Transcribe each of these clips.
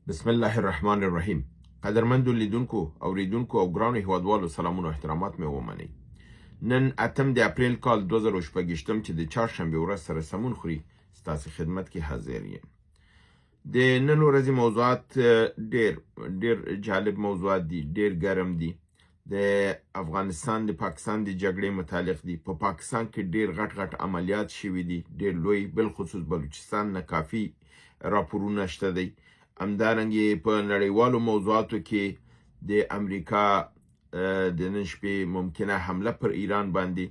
بسم الله الرحمن الرحیم. قدرمندو لیدونکو اوریدونکو او ګرانو هیوادوالو سلامونه او احترامات مې ومنئ. نن 8 اپریل کال 2018 چې د چهارشنبې ورځ سره سمون خوري ستاسو خدمت کې حاضر یم. د نن ورځې موضوعات ډیر جالب موضوعات دي، ډیر ګرم دي. د افغانستان د پاکستان د جګړې متعلق دي. په پاکستان کې ډیر غټ عملیات شوي دي، ډیر لوی، بالخصوص بلوچستان نه کافي راپورونه شته دي. همدارنګه په نړیوالو موضوعاتو کې د امریکا د نن شپې ممکنه حمله پر ایران باندې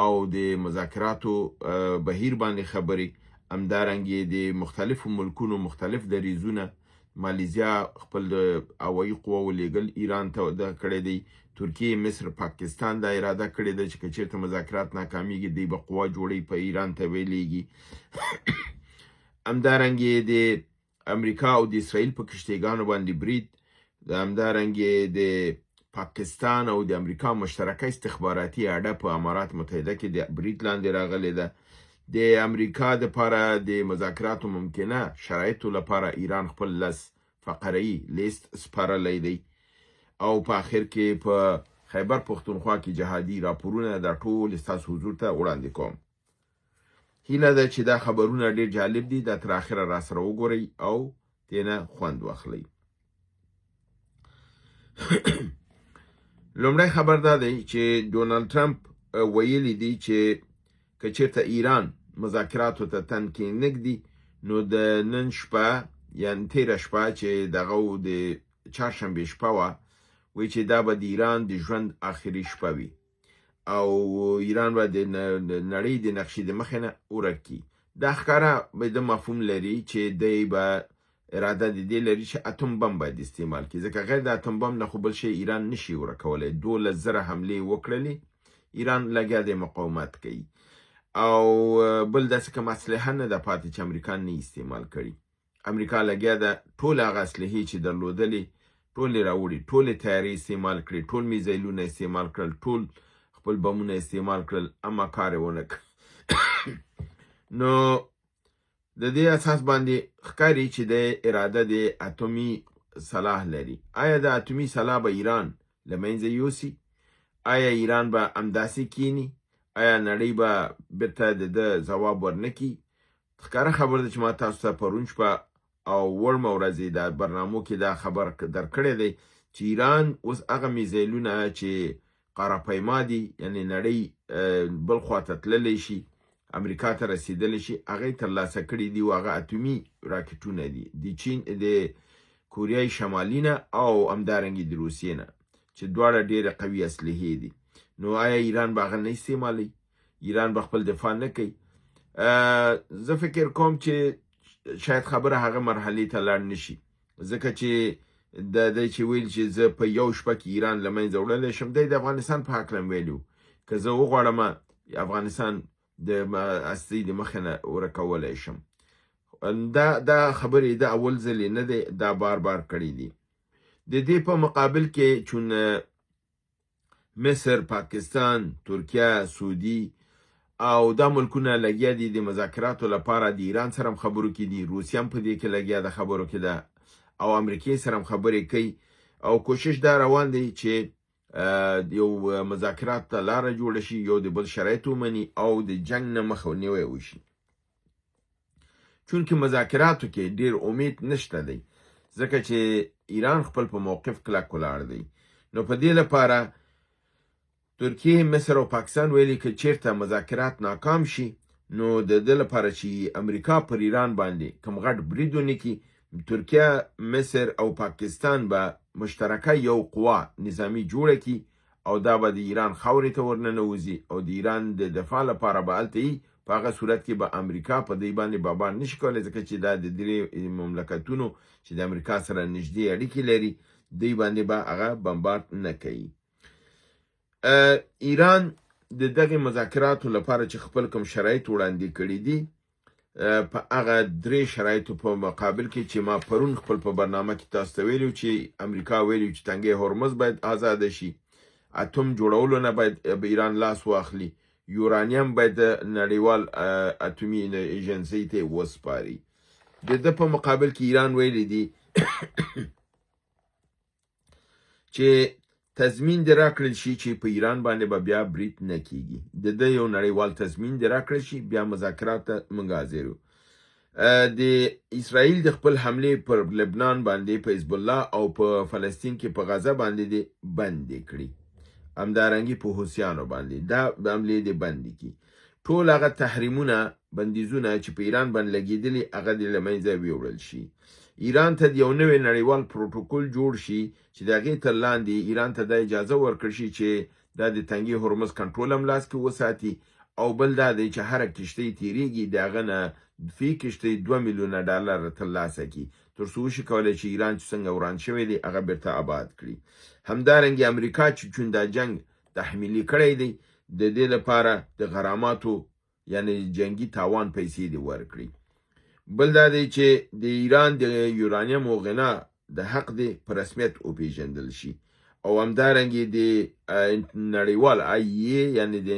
او د مذاکراتو بهیر باندې خبرې. همدارنګه د مختلفو ملکونو مختلف دریځونه. مالیزیا خپل هوایي قواو لیږل ایران ته کړی دی. ترکیه، مصر، پاکستان دا اراده کړې ده چې که چیرته مذاکرات ناکامیږي دوی به قوا جوړوي په ایران ته ویلیږي. همدارنګه د امریکا او د اسرائیل په کشتیګانو باندې برید. همدارنګه د پاکستان او د امریکا مشترکه استخباراتي اډه په امارات متحده کې د برید لاندې راغلې ده. د امریکا د لپاره د مذاکراتو ممکنه شرایطو لپاره ایران خپل لس فقره‌ای لیست سپارلی دی او په آخر کې په خیبر پښتونخوا کې جهادي راپورونه د ټول ستاسو حضور ته وړاندې کوم. هیله ده چې دا خبرونه ډیر جالب دي، دا تر اخره را سره وګورئ او دینه خوند واخلئ. لومړی خبر دا دی چې ډونالد ټرمپ ویلي دی چې که چیرته ایران مذاکراتو ته تن کې نږدي نو د نن شپه یعنې تیره شپه چې دغه د چهارشنبې شپه وه، وایي چې دا به د ایران د ژوند آخري شپه وي او ایران به د نړۍ د نقشې د مخې نه ورک کړي. دا ښکاره به د مفهوم لري چې دی به اراده د دې لري چې اتم بم باید استعمال کړي، ځکه غیر د اتم بم نه خو بل شی ایران نشي ورکولی. 12,000 حملې وکړلې، ایران لګیا دی مقاومت کوي او بل داسې کوم اسلحه نه ده پاتې چې امریکا نه استعمال کړي. امریکا لګیا ده ټول هغه اسلحې چې درلودلې ټولې راوړي، ټولې تیارې استعمال کړي، ټول میزایلونه استعمال کړل، ټول خپل بمونه استعمال کړل، اما کار یې ونه کړ. نو د دې اساس باندې ښکاري چې د اراده د اتومي سلاح لري. آیا د اتومي سلاح به ایران له منځه یوسي؟ آیا ایران به همداسې کینی؟ آیا نړۍ به بیرته د ده ځواب ورنکړي؟ ښکاره خبره ده چې ما تاسو ته پرون شپه او وړمه ورځې د برنامو کې دا خبر درکړی دی چې ایران اوس هغه میزایلونه چې قاره دي، یعنی نړۍ بل خواته تللی شي، امریکا ته رسیدلی شي، هغه ترلاسه کړي دي او هغه اتومي راکټونه دي د چین، د کوریای شمالي نه او همدارنګې د روسیې نه، چې دواړه ډېرې قوي اسلحې دي. نو آیا ایران به هغه نه استعمالوي؟ ایران به خپل دفاع نه کوي؟ زه فکر کوم چې شاید خبره هغه مرحلې ته لاړ نشي، ځکه چې د چې ویل چې زه په یو شپه کې ایران له منځه وړلی شم. دی د افغانستان په هکله ویلي که زه وغواړم افغانستان د هستۍ د مخې نه ورکولی شم. دا خبرې د اول ځلې نه دی، دا بار کړي دي. د دې په مقابل کې چون مصر، پاکستان، ترکیه، سعودي او دا ملکونه لګیا دي د مذاکراتو لپاره د ایران سره هم خبرو کې دي، روسیه هم په دې کې لګیا د خبرو کې ده او امریکې سره هم خبرې کوي او کوشش دا روان دی چې یو مذاکرات ته لاره جوړه شي، یو د بل شرایط ومني او د جنگ نه مخنیوی وشي. چونکې مذاکراتو کې ډیر امید نشته دی، ځکه چې ایران خپل په موقف کلک ولاړ دی. نو په دې لپاره ترکیه، مصر او پاکستان ویلي که چیرته مذاکرات ناکام شي نو د دې لپاره چې امریکا پر ایران باندې کوم غټ برید ونه کړي، ترکیه، مصر او پاکستان به مشترکه یو قوا نظامی جوړه کړي او دا به د ایران خاورې ته ورننوځي او د ایران د دفاع لپاره به هلته وي. په هغه صورت کې به امریکا په دې باندې بابا نشي کولی، ځکه چې دا د درې مملکتونو چې د امریکا سره نږدې اړیکې لري دوی باندې به هغه بمبارد نه کوي. ایران د دغه مذاکراتو لپاره چې خپل کوم شرایط وړاندې کړي دي، په هغه درې شرایطو په مقابل کې چې ما پرون خپل په برنامه کې تاسو ته ویلي چې امریکا ویلي چې تنګی هرمز باید آزاده شي، اتوم جوړولو نه باید ایران لاس واخلي، یورانیم باید نړیوال اتومي ایجنسۍ ته وسپاري. د ده په مقابل کې ایران ویلي دي چې تضمین دې راکړل شي چې په ایران باندې به بیا برید نه کیږي. د ده یو نړیوال تضمین دې راکړل شي، بیا مذاکرات ته موږ حاضر یو. د اسرائیل د خپل حملې پر لبنان باندې په حزب الله او په فلسطین کې په غزه باندې دې بندې کړي، همدارنګې په حوثیانو باندې دا حملې دې بندې کړي. ټول هغه تحریمونه، بندیزونه چې په ایران باندې لګېدلي هغه دې له منځه ویوړل شي. ایران ته یو نوی نړیوال پروتوکول جوړ شي چې د هغې تر لاندې ایران ته دا اجازه ورکړل شي چې دا د تنګي هرمز کنټرول هم لاس کې وساتي، او بل دا دی چې هره کشتۍ تیریږي د هغه نه فی کشتۍ $2 میلیونه ترلاسه کړي، تر څو وشي کولی چې ایران چې څنګه وران شوی دی هغه بیرته آباد کړي. همدارنګې امریکا چې چون دا جنګ تحمیلي کړی دی، د دې لپاره د غراماتو یعنی جنگي تاوان پیسې دې ورکړي. بل دا دی چې د ایران د یورانیم او غنا د حق دی په رسمیت وپیژندل شي، او همدارنګې د نړیوال IAEA یعنی د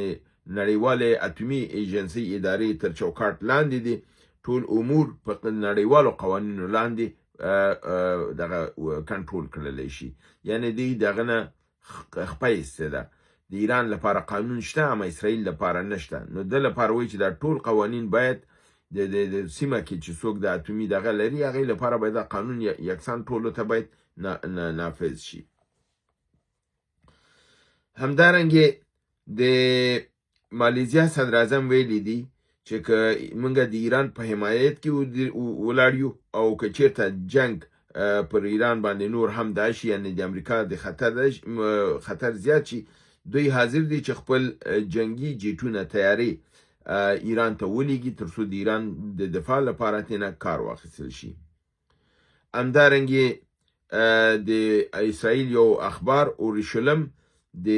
نړیوالې اټومي ایجنسۍ ادارې تر چوکاټ لاندې دي. ټول امور په نړیوالو قوانینو لاندې دغه کنټرول کړلی شي، یعنی دی دغه نه خپه ایسته ده. د ایران لپاره قانون شته اما اسرائیل لپاره نشته. نو د لپاره وایي چې دا ټول قوانین باید د سیمه کې چې څوک د اټومي دغه لري هغې لپاره باید دا قانون یکسان ټولو ته باید نافذ شي. همدارنګې د مالیزیا صدر اعظم ویلي دي چې که موږ د ایران په حمایت کې ولاړ یو او که چېرته جنګ پر ایران باندې نور هم دا شي، یعنی د امریکا د خطر زیات شي، دوی حاضر دي چې خپل جنگي جیټونه تیارې ایران ته ولیږي تر څو د ایران د دفاع لپاره ترېنه کار واخیستل شي. همدارنګې د اسرائیل یو اخبار اورشلیم د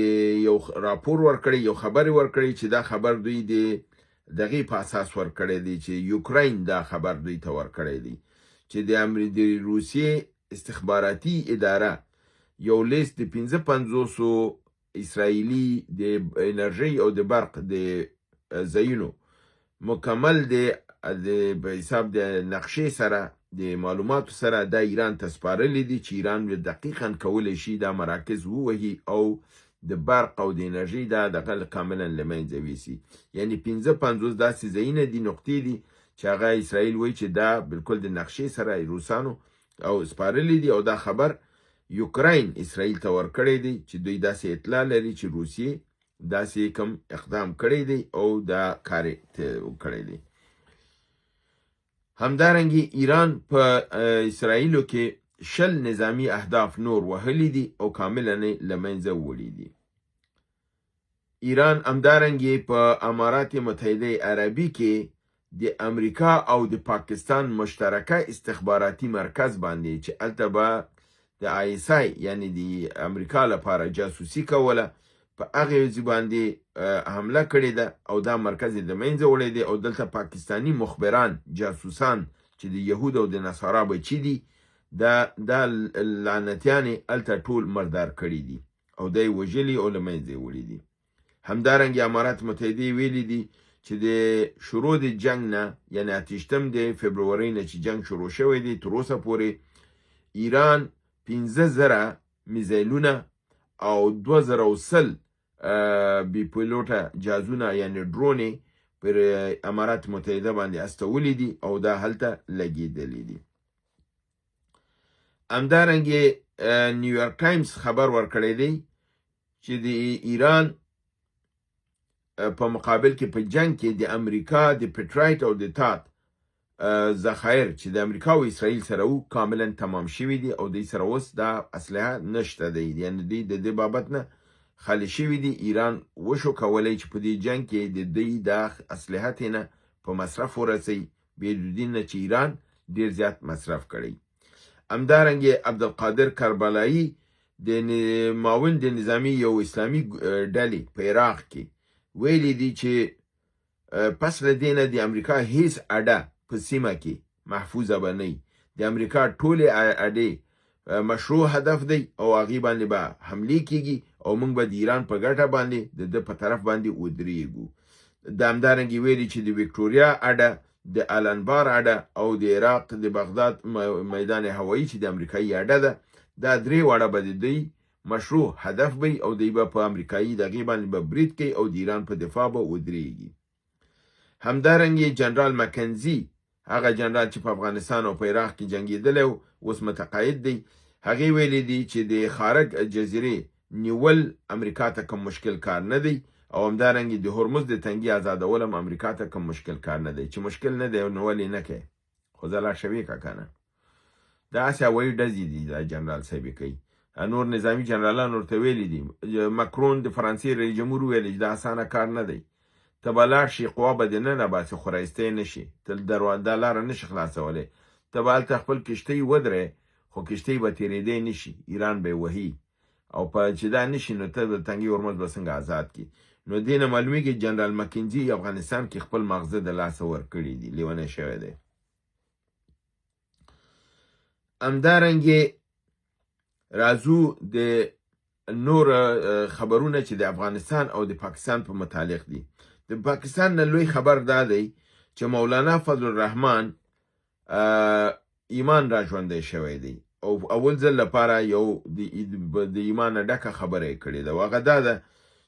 یو راپور ورکړی، یو خبر ورکړی چې دا خبر دوی د دغې په اساس ورکړی دی چې یوکراین دا خبر دوی ته ورکړی دی چې د روسیې استخباراتي اداره یو لیست د 550 اسرائیلي د انرژۍ او د برق د ځایونو مکمل په حساب د نقشې سره د معلوماتو سره دا ایران ته سپارلی دي چې ایران دقیقا کولی شي دا مراکز ووهي او د برق او د انرژۍ دا دغه کاملا له منځه یوسي. یعنی 550 داسې ځایونه دي، نقطې دي چې هغه اسرائیل وایي چې دا بالکل د نقشې سره روسانو او سپارلی دي، او دا خبر یوکراین اسرائیل ته ورکړی دی چې دوی داسې اطلاع لري چې روسیې داسې کوم اقدام کړی دی او دا کار کړی دی. همدارنګې ایران په اسرائیلو کې 20 نظامی اهداف نور وهلی دي او کاملا له منځه وړي دي. ایران همدارنګې په امارات متحده عربي کې د امریکا او د پاکستان مشترکه استخباراتي مرکز باندې چې هلته به د ISI یعنی د امریکا لپاره جاسوسي کوله په هغې باندې حمله کړې ده او دا مرکز د منځه وړی دی، او دلته پاکستانی مخبران جاسوسان چې د یهود او د نصارا بچي دي دا لعنتیانې هلته ټول مردار کړي دي او دی وژلي او له منځه وړي دي. همدارنګې امارات متحده ویلي دي چې د شروع د جنګ نه یعنی 8 د فبرورۍ نه چې جنګ شروع شوی دی تر اوسه پورې ایران 15,000 میزایلونه او 2000 بی پیلوټه جهازونه یعنی ډرونې پر امارات متحده باندې استولی دي او دا هلته لګېدلي دي. همدارنګې نیویورک ټایمز خبر ورکړی دی چې د ایران په مقابل کې په جنگ کې د امریکا د پټرایټ او د تات ذخایر چې د امریکا او اسرائیل سره وو کاملا تمام شوي دي او دوی سره اوس دا اسلحه نشته دی، یعنی دوی د دې بابت نه خالی شوي دي. ایران وشو کولی چې په دې جنگ کې د دوی دا اسلحه نه په مصرف ورسوي بدون نه چې ایران ډیر زیات مصرف کړي. همدارنګې عبدالقادر کربلایی د معاون د نظامی یو اسلامي ډلې په عراق کې ویلي دي چې پس له دې نه د امریکا هیڅ اډه په سیمه کې محفوظه به نه وي. د امریکا ټولې اډې مشروع هدف دی او هغې باندې به حملې کیږي او موږ به د ایران په ګټه باندې د ده په طرف باندې ودرېږو. د همدارنګې ویلي چې د وکټوریا اډه د الانبار اډه او د عراق د بغداد میدان هوایی چې د امریکایي اډه ده دا درې واړه به د دوی مشروع هدف وي او دوی به په امریکایي دغې باندې به برید کوي او د ایران په دفاع به ودرېږي. همدارنګې جنرال مکنزي هغه جنرال چې په افغانستان او په عراق کې جنګېدلی و اوس متقاعد دی، هغې ویلي دي چې د خارق جزیرې نیول امریکا ته کوم مشکل کار نه دی او همدارنګې د هرمز د تنګي آزادول هم امریکا ته کوم مشکل کار نه دی، چې مشکل نه دی نو ولې نه کوي، خو ځلا شوي که که نه. دا هسې هوایي ډزې دي دا جنرال صاحب کوي. نور نظامي جنرالان ورته ویلي دي. مکرون د فرانسې رئیس جمهور ویلي چې دا اسانه کار نه دی، ته به لاړ شي قوا به دې نه راباسي خو رایستی نه شي، ته دا لاره نه شي خلاصولی، ته به هلته خپل کښتۍ ودرې خو کښتۍ به تېرېدی نه شي، ایران به یې وهي او په چې دا نه شي نو ته د تنګي هرمز به څنګه آزاد کړي. نو دې نه معلومیږي جنرال مکنزي افغانستان کې خپل ماغزه د لاسه ورکړي دي، لیونی شوی دی. همدارنګې راځو د نور خبرونه چې د افغانستان او د پاکستان په متعلق دي. د پاکستان نه لوی خبر دا دی چې مولانا فضل الرحمن ایمان را ژوندی شوی دی او اول ځل لپاره یو د ایمان ډکه خبره یې کړې ده، هغه دا ده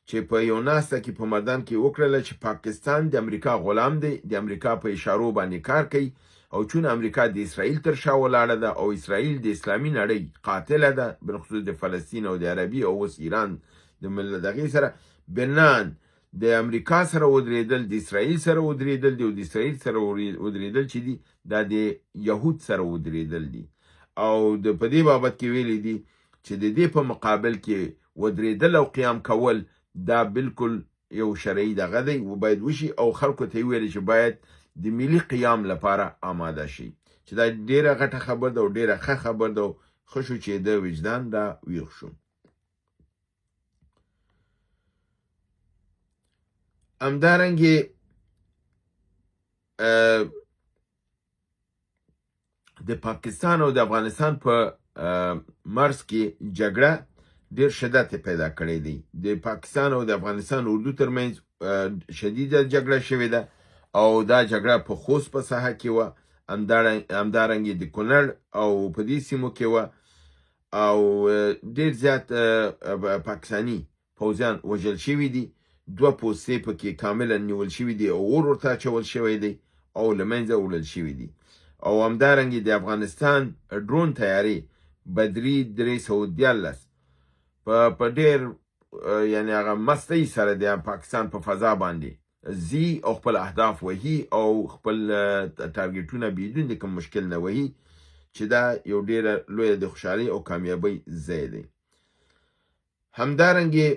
چې په یو ناسته کې په مردان کې وکړله چې پاکستان د امریکا غلام دی، د امریکا په اشارو باندې کار کوي او چون امریکا د اسرائیل تر شا ولاړه ده او اسرائیل د اسلامي نړۍ قاتله ده بالخصوص د فلسطین او د عربي او اوس ایران د ملت دغې سره بنان د امریکا سره ودرېدل، د اسرائیل سره ودرېدل دي او د اسرائیل سره ودرېدل چې دي دا د یهود سره ودرېدل دي او په دې بابت کې ویلي دي چې د دې په مقابل کې ودرېدل او قیام کول دا بالکل یو شرعي دغه دی و باید وشي او خلکو ته یې ویلي چې باید د ملي قیام لپاره آماده شي، چې دا ډېره غټه خبر ده او ډېره ښه خبر ده او ښه شو چې د وجدان دا ویښ شو. همدارنګې د پاکستان او د افغانستان په مرز کې جګړه ډېر شدت پیدا کړی دی. د پاکستان او د افغانستان اردو ترمنځ شدیده جګړه شوې ده او دا جګړه په خوست په ساحه کې وه، همدارنګې د کونړ او په دې سیمو کې وه او ډېر زیات پاکستاني پوځیان وژل شوي دي، 2 پوستې پکې کاملا نیول شوي دي او اور ورته اچول شوی دی او له منځه وړل شوي دي. او همدارنګې د افغانستان ډرون تیارې بدري 313 په ډېر یعنی هغه مستۍ سره د پاکستان په فضا باندې زی او خپل اهداف وهي او خپل ټارګټونه بدون د کوم مشکل نه وهي، چې دا یو ډېره لویه د خوشحالۍ او کامیابۍ ځای دی. همدارنګې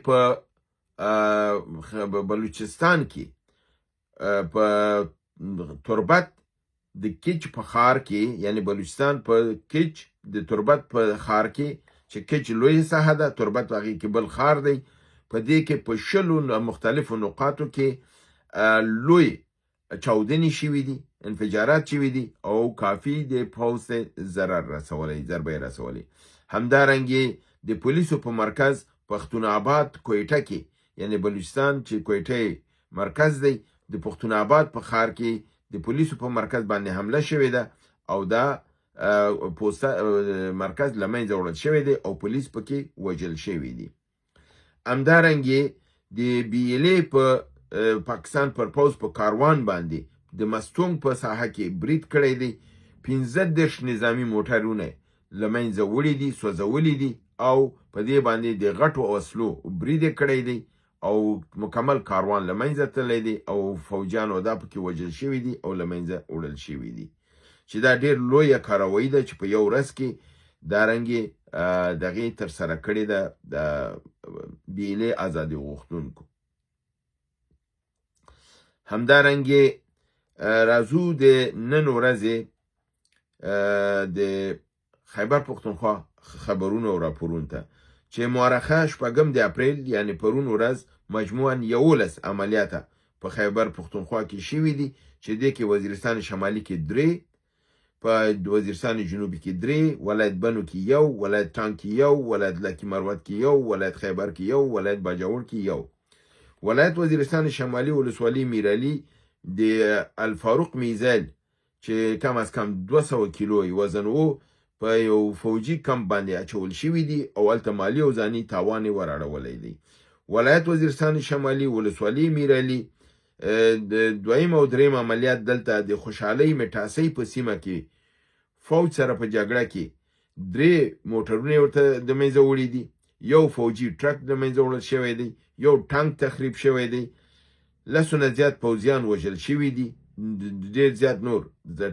په بلوچستان کې په تربت د کچ په ښار کې یعنی بلوچستان په کچ د تربت په ښار کې چې کچ لوی ساحه ده، تربت هغې کې بل ښار دی، په دې کې په 20 مختلفو نقاطو کې لوی چاودنې شوي دي، انفجارات شوي دي او کافي د پوځ ته ضربه یې رسولې. همدارنګې د پولیسو په مرکز پښتون آباد کویټه کې یعنی بلوچستان چې کویټه مرکز دی، د پښتون آباد په ښار کې د پولیسو په مرکز باندې حمله شوې ده او دا مرکز له منځه وړل شوی دی او پولیس پکې وژل شوي دي. همدارنګې د بیلې په پاکستان پر پوځ په کاروان باندې د مستونګ په ساحه کې برید کړی دی، 15 نظامي موټرونه له منځه وړي دي، سوځولي دي او په دې باندې د غټو وسلو برید کړی دی او مکمل کاروان له منځه تللی دی او فوجیانو دا پکې وژل شوي دي او له منځه وړل شوي دي، چې دا ډېر لویه کاروایي ده چې په یو ورځ کې دارنګې دغې ترسره کړې ده د بیلې ازادي غوښتونکو. همدارنګې راځو د نن ورځې د خیبر پښتونخوا خبرونو او راپورونو ته چې مورخه 6 اپریل یعنی پرون ورځ مجموعاً 11 عملیاته په خیبر پښتونخوا کې شوي دي، چې دې کې وزیرستان شمالي کې 3، په وزیرستان جنوبي کې 3، ولایت بنو کې 1، ولایت ټانک کې 1، ولایت لکی مروت کې 1، ولایت خیبر کې 1، ولایت باجوړ کې 1. ولایت وزیرستان شمالي ولسوالي میرعلي د الفاروق میزایل چې کم از کم 200 کیلو وزن وو په یو فوجي کمپ باندې اچول شوي دي او هلته مالي او ځاني تاوان یې وراړولی دی. ولایت وزیرستان شمالي ولسوالي میرعلي د دویم او دریم عملیات دلته د خوشحالۍ مټاسۍ په سیمه کې فوج سره په جګړه کې 3 موټرونه ورته د منځه وړي دي، یو فوجي ټرک د منځه وړل شوی دی، یو ټانک تخریب شوی دی، 10 نه زیات پوځیان وژل شوي دي، ډېر زیات نور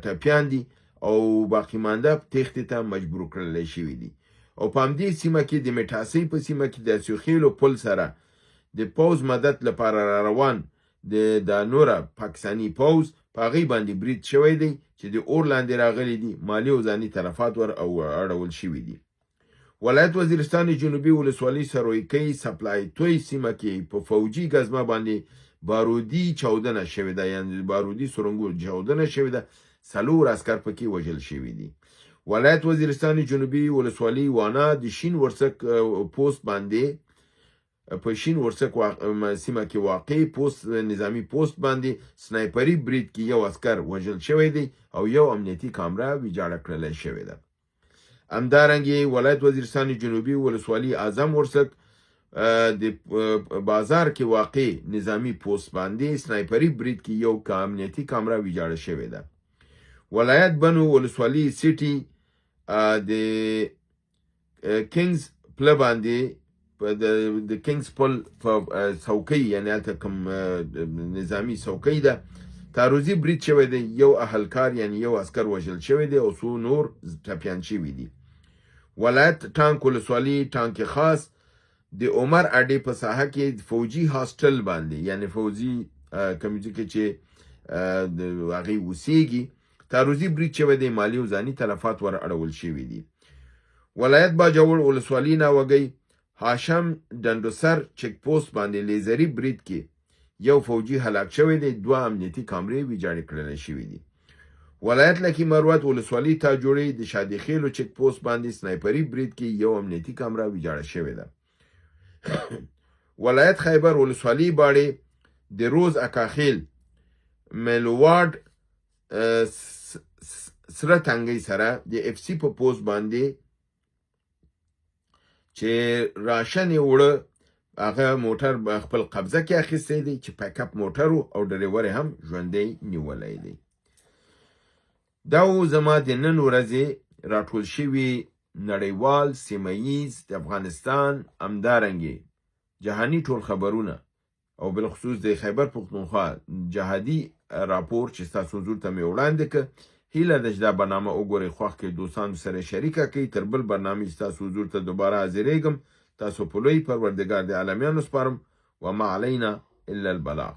ټپیان دي او باقي مانده تېښتې ته مجبور کړلی شوي دي. او په همدې سیمه کې د مټاسۍ په سیمه کې د سیوخیلو پل سره د پوځ مدد لپاره را روان د نوره پاکستاني پوځ په هغې باندې برید شوی دی چې د اور لاندې راغلي دي، مالي او ځاني تلفات ور اړول شوي دي. ولایت وزیرستان جنوبي ولسوالي سرویکۍ سپلای توی سیمه کې په فوجي ګزمه باندې بارودي چاودنه شوې ده، یعنې بارودي سرنګو چاودنه شوې ده، 4 عسکر پکې وژل شوي دي. ولایت وزیرستان جنوبي ولسوالي وانا د شین ورسک پوسټ باندې په شین ورسک سیمه کې واقع پوسټ نظامی پوسټ باندې سنایپري برید کې یو عسکر وژل شوی دی او یو امنیتي کامره ویجاړه کړلی شوې ده. همدارنګې ولایت وزیرستان جنوبي ولسوالي اعظم ورسک د بازار کې واقع نظامی پوسټ باندې سنایپري برید کې یو امنیتي کامره ویجاړه شوې ده. ولایت بنو ولسوالي سیټي د کینګز پل باندې د کینګز پل په څوکۍ، یعنې هلته کوم نظامي څوکۍ ده، تعرضي برید شوی دی، یو اهلکار یعنې یو عسکر وژل شوی دی او 100 نور ټپیان شوي دي. ولایت ټانک ولسوالي ټانک خاص د عمر اډې په ساحه کې فوجي هاسټل باندې، یعنې فوجي کمیټې کې چې د هغې اوسیږي، تعرضي برید شوی دی، مالي او ځاني تلفات ور اړول شوي دي. ولایت باجوړ ولسوالي ناوګۍ هاشم ډنډوسر چک پوسټ باندې لیزري برید کې یو فوجي هلاک شوی دی، 2 امنیتي کامرې ویجاړې کړلی شوي دي. ولایت لکی مروت ولسوالي تاجوړي د شادي خیلو چک پوسټ باندې سنایپري برید کې یو امنیتي کامره ویجاړه شوې ده. ولایت خیبر ولسوالي باړې د روز اکاخیل ملوواډ سره تنګۍ سره د اف سی په پوسټ باندې چې راشن یې وړه، هغه موټر خپل قبضه کې اخیستی دی چې پیک اپ موټر او ډریور هم ژوندی نیولی دی. دا و زما د نن ورځې راټول شوي نړیوال، سیمه ییز، د افغانستان همدارنګې جهاني ټول خبرونه او بالخصوص د خیبر پښتونخوا جهادي راپور چې ستاسو حضور ته مې وړاندې کړ. هیله ده چې دا برنامه وګورئ، خوښ کړئ، دوستانو سره شریکه کړئ. تر بل برنامې چې ستاسو حضور ته دوباره حاضرېږم، تاسو په لوی پروردګار د عالمیانو سپارم. وما علینا الا البلاغ.